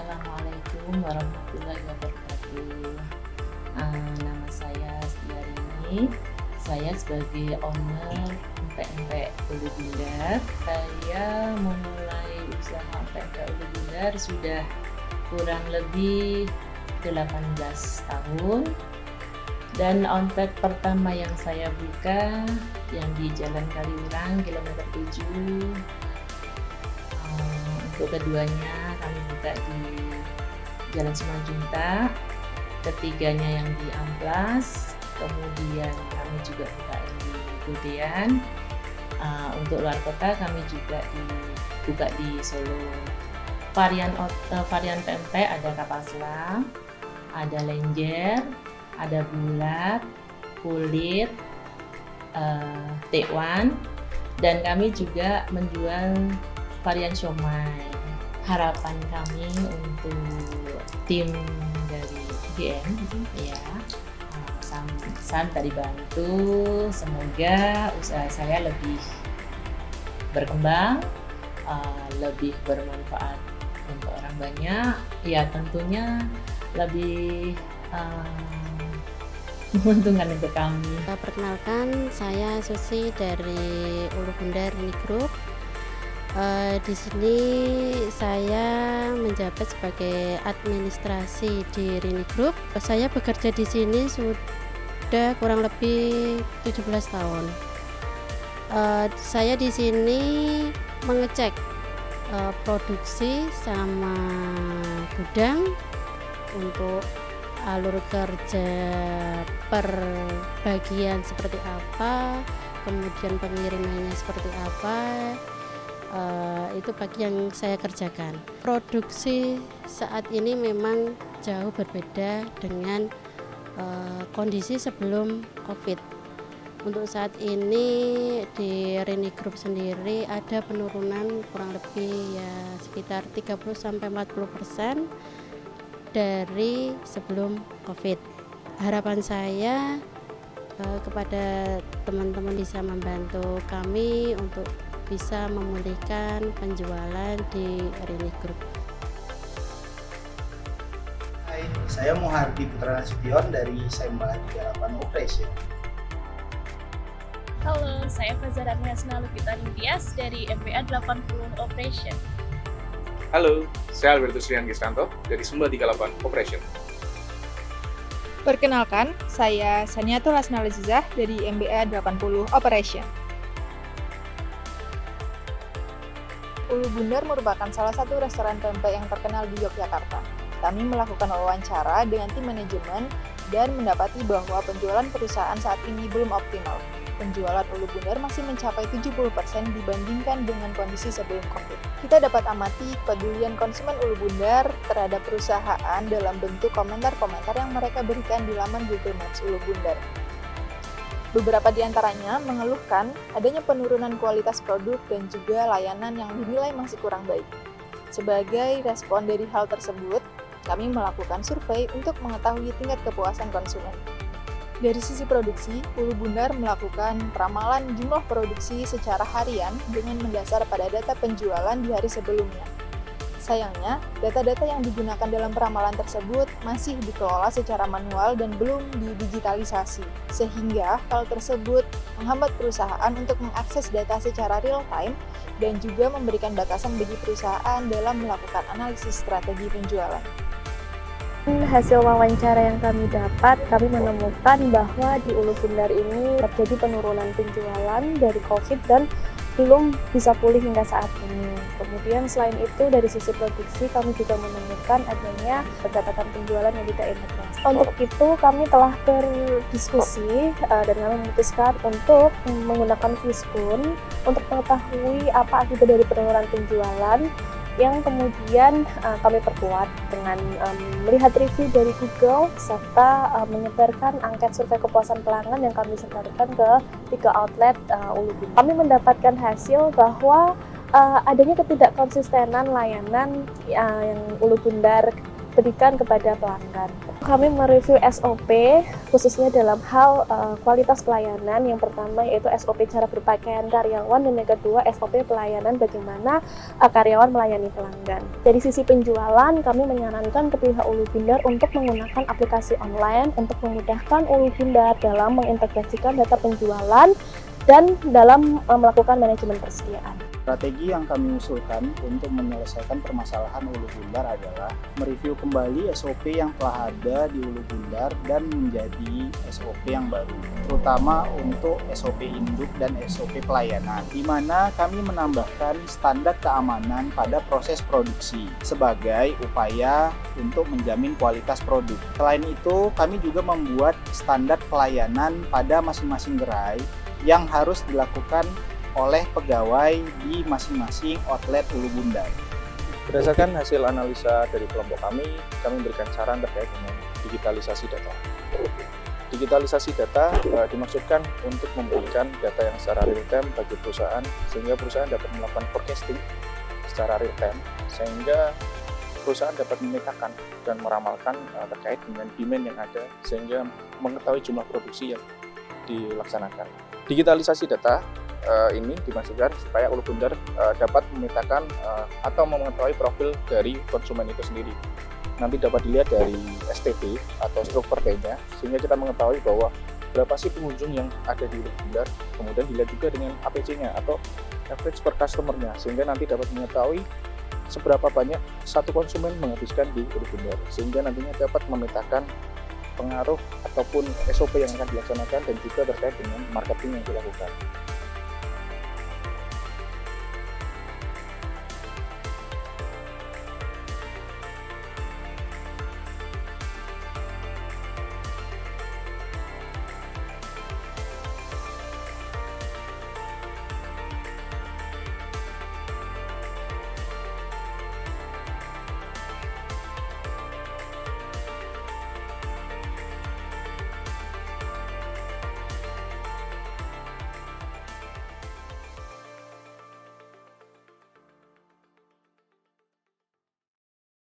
Assalamualaikum warahmatullahi wabarakatuh. Nama saya Stiarini. Saya sebagai owner empek-empek Ulu Bundar. Saya memulai usaha empek-empek Ulu Bundar sudah kurang lebih 18 tahun. Dan outlet pertama yang saya buka yang di Jalan Kaliurang, kilometer 7. Untuk keduanya kami buka di Jalan Simanjuntak, ketiganya yang di Amplas, kemudian kami juga buka di Kudian. Untuk luar kota kami juga buka di Solo. Varian pempek ada kapal selam, ada lenjer, ada bulat, kulit, tekwan, dan kami juga menjual varian siomay. Harapan kami untuk tim dari GM ya, dari bantu, semoga usaha saya lebih berkembang, lebih bermanfaat untuk orang banyak, ya tentunya lebih menguntungkan untuk kami. Perkenalkan, saya Susi dari Ulu Bundar Rini Group. Di sini saya menjabat sebagai administrasi di Rini Group. Saya bekerja di sini sudah kurang lebih 17 tahun. Saya di sini mengecek produksi sama gudang untuk alur kerja per bagian seperti apa, kemudian pengirimannya seperti apa. Itu bagi yang saya kerjakan. Produksi saat ini memang jauh berbeda dengan kondisi sebelum COVID. Untuk saat ini di Rini Group sendiri ada penurunan kurang lebih ya sekitar 30-40% dari sebelum COVID. Harapan saya kepada teman-teman bisa membantu kami untuk bisa memulihkan penjualan di Rini Group. Hai, saya Muhardi Putra Nasution dari Sembala 38 Operation. Halo, saya Fazarani Hasna Lupita Nintias dari MPA 80 Operation. Halo, saya Albertus Rian Gistanto dari Sumba 38 Operation. Perkenalkan, saya Saniatul Hasnal Azizah dari MBA 80 Operation. Ulu Bundar merupakan salah satu restoran pempek yang terkenal di Yogyakarta. Kami melakukan wawancara dengan tim manajemen dan mendapati bahwa penjualan perusahaan saat ini belum optimal. Penjualan Ulu Bundar masih mencapai 70% dibandingkan dengan kondisi sebelum COVID. Kita dapat amati kepedulian konsumen Ulu Bundar terhadap perusahaan dalam bentuk komentar-komentar yang mereka berikan di laman Google Maps Ulu Bundar. Beberapa di antaranya mengeluhkan adanya penurunan kualitas produk dan juga layanan yang dinilai masih kurang baik. Sebagai respon dari hal tersebut, kami melakukan survei untuk mengetahui tingkat kepuasan konsumen. Dari sisi produksi, Ulu Bundar melakukan peramalan jumlah produksi secara harian dengan mendasar pada data penjualan di hari sebelumnya. Sayangnya, data-data yang digunakan dalam peramalan tersebut masih dikelola secara manual dan belum didigitalisasi, sehingga hal tersebut menghambat perusahaan untuk mengakses data secara real-time dan juga memberikan batasan bagi perusahaan dalam melakukan analisis strategi penjualan. Hasil wawancara yang kami dapat, kami menemukan bahwa di Ulu Bundar ini terjadi penurunan penjualan dari COVID dan belum bisa pulih hingga saat ini. Kemudian selain itu dari sisi produksi kami juga menemukan adanya pendapatan penjualan yang tidak integrasi. Untuk itu kami telah berdiskusi dan kami memutuskan untuk menggunakan Fishbone untuk mengetahui apa akibat dari penurunan penjualan yang kemudian kami perkuat dengan melihat review dari Google serta menyebarkan angket survei kepuasan pelanggan yang kami sebarkan ke 3 outlet Ulu Bundar. Kami mendapatkan hasil bahwa adanya ketidakkonsistenan layanan yang Ulu Bundar berikan kepada pelanggan. Kami mereview SOP khususnya dalam hal kualitas pelayanan. Yang pertama yaitu SOP cara berpakaian karyawan, dan yang kedua SOP pelayanan bagaimana karyawan melayani pelanggan. Dari sisi penjualan, kami menyarankan ke pihak Ulu Bundar untuk menggunakan aplikasi online untuk memudahkan Ulu Bundar dalam mengintegrasikan data penjualan dan dalam melakukan manajemen persediaan. Strategi yang kami usulkan untuk menyelesaikan permasalahan Ulu Bundar adalah mereview kembali SOP yang telah ada di Ulu Bundar dan menjadi SOP yang baru, terutama untuk SOP induk dan SOP pelayanan, di mana kami menambahkan standar keamanan pada proses produksi sebagai upaya untuk menjamin kualitas produk. Selain itu, kami juga membuat standar pelayanan pada masing-masing gerai yang harus dilakukan oleh pegawai di masing-masing outlet Ulu Bundar. Berdasarkan hasil analisa dari kelompok kami berikan saran terkait dengan digitalisasi data. Digitalisasi data dimaksudkan untuk memberikan data yang secara real time bagi perusahaan, sehingga perusahaan dapat melakukan forecasting secara real time, sehingga perusahaan dapat memetakan dan meramalkan terkait dengan demand yang ada, sehingga mengetahui jumlah produksi yang dilaksanakan. Digitalisasi data ini dimaksudkan supaya Ulu Bundar dapat memetakan atau mengetahui profil dari konsumen itu sendiri. Nanti dapat dilihat dari STP atau stroke per day-nya, sehingga kita mengetahui bahwa berapa sih pengunjung yang ada di Ulu Bundar. Kemudian dilihat juga dengan APC-nya atau average per customer-nya, sehingga nanti dapat mengetahui seberapa banyak satu konsumen menghabiskan di Ulu Bundar, sehingga nantinya dapat memetakan pengaruh ataupun SOP yang akan dilaksanakan dan juga terkait dengan marketing yang dilakukan.